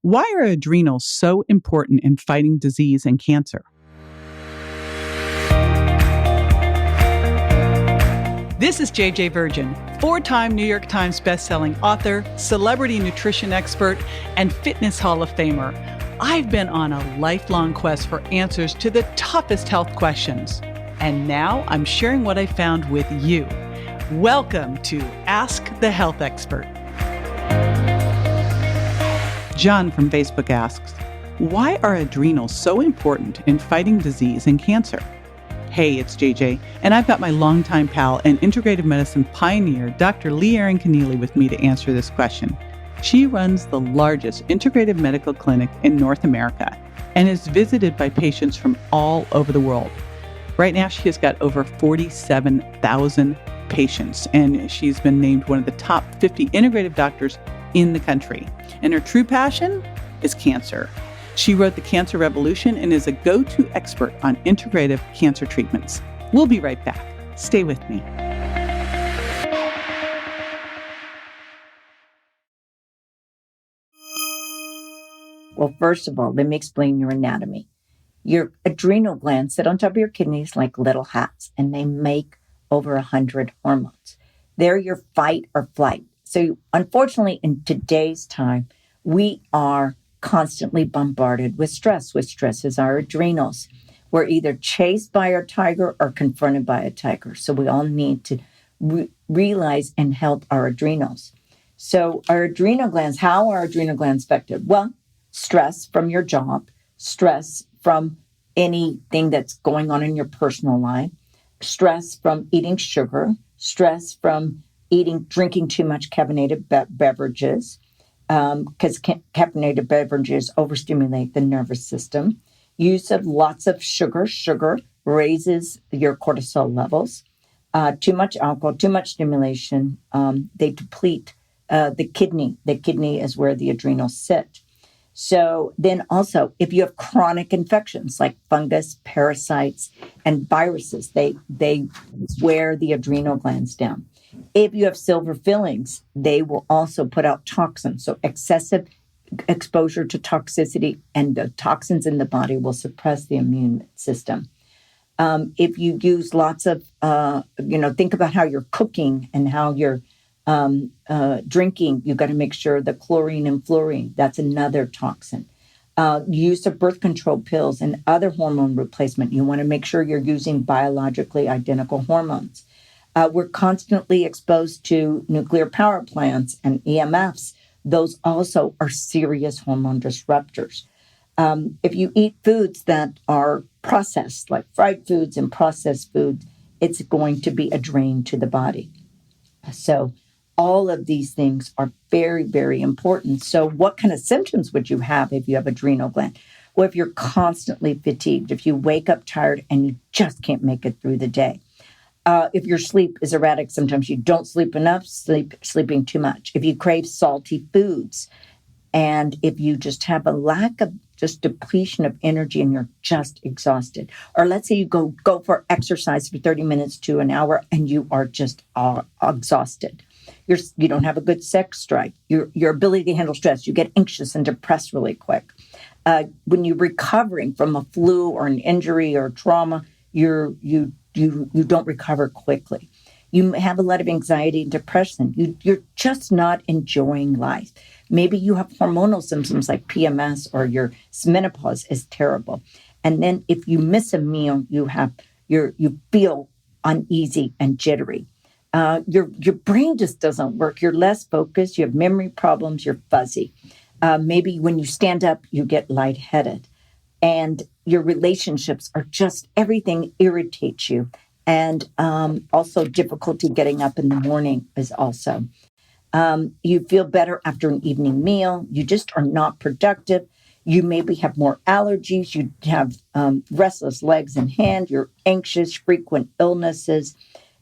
Why are adrenals so important in fighting disease and cancer? This is JJ Virgin, 4-time New York Times bestselling author, celebrity nutrition expert, and fitness Hall of Famer. I've been on a lifelong quest for answers to the toughest health questions. And now I'm sharing what I found with you. Welcome to Ask the Health Expert. John from Facebook asks, why are adrenals so important in fighting disease and cancer? Hey, it's JJ, and I've got my longtime pal and integrative medicine pioneer, Dr. Lee Erin Keneally, with me to answer this question. She runs the largest integrative medical clinic in North America and is visited by patients from all over the world. Right now, she has got over 47,000 patients, and she's been named one of the top 50 integrative doctors in the country. And her true passion is cancer. She wrote The Cancer Revolution and is a go-to expert on integrative cancer treatments. We'll be right back. Stay with me. Well, first of all, let me explain your anatomy. Your adrenal glands sit on top of your kidneys like little hats, and they make over 100 hormones. They're your fight or flight. So unfortunately, in today's time, we are constantly bombarded with stress. With stress is our adrenals. We're either chased by our tiger or confronted by a tiger. So we all need to realize and help our adrenals. So our adrenal glands, how are adrenal glands affected? Well, stress from your job, stress from anything that's going on in your personal life, stress from eating sugar, stress from drinking too much caffeinated beverages, because caffeinated beverages overstimulate the nervous system. Use of lots of sugar raises your cortisol levels. Too much alcohol, too much stimulation, they deplete the kidney. The kidney is where the adrenals sit. So then also, if you have chronic infections like fungus, parasites, and viruses, they wear the adrenal glands down. If you have silver fillings, they will also put out toxins. So excessive exposure to toxicity and the toxins in the body will suppress the immune system. If you use lots of, think about how you're cooking and how you're drinking, you've got to make sure the chlorine and fluorine, that's another toxin. Use of birth control pills and other hormone replacement. You want to make sure you're using biologically identical hormones. We're constantly exposed to nuclear power plants and EMFs. Those also are serious hormone disruptors. If you eat foods that are processed, like fried foods and processed foods, it's going to be a drain to the body. So all of these things are very, very important. So what kind of symptoms would you have if you have adrenal gland? Well, if you're constantly fatigued, if you wake up tired and you just can't make it through the day. If your sleep is erratic, sometimes you don't sleep enough, sleeping too much. If you crave salty foods, and if you just have a lack of just depletion of energy and you're just exhausted. Or let's say you go for exercise for 30 minutes to an hour and you are just exhausted. You don't have a good sex drive. Your ability to handle stress, you get anxious and depressed really quick. When you're recovering from a flu or an injury or trauma, you don't recover quickly. You have a lot of anxiety and depression. You're just not enjoying life. Maybe you have hormonal symptoms like PMS or your menopause is terrible. And then if you miss a meal, you feel uneasy and jittery. Your brain just doesn't work. You're less focused. You have memory problems. You're fuzzy. Maybe when you stand up, you get lightheaded. And your relationships are just, everything irritates you. And also difficulty getting up in the morning is also. You feel better after an evening meal. You just are not productive. You maybe have more allergies. You have restless legs and hands. You're anxious, frequent illnesses.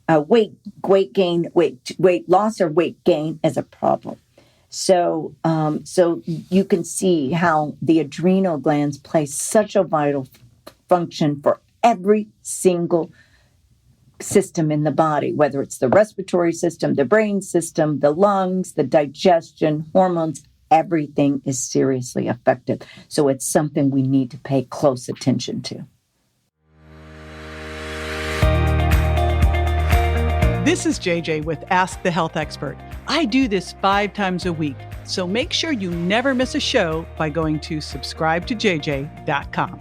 Weight loss or weight gain is a problem. So you can see how the adrenal glands play such a vital function for every single system in the body, whether it's the respiratory system, the brain system, the lungs, the digestion, hormones, everything is seriously affected. So it's something we need to pay close attention to. This is JJ with Ask the Health Expert. I do this 5 times a week, so make sure you never miss a show by going to subscribetojj.com.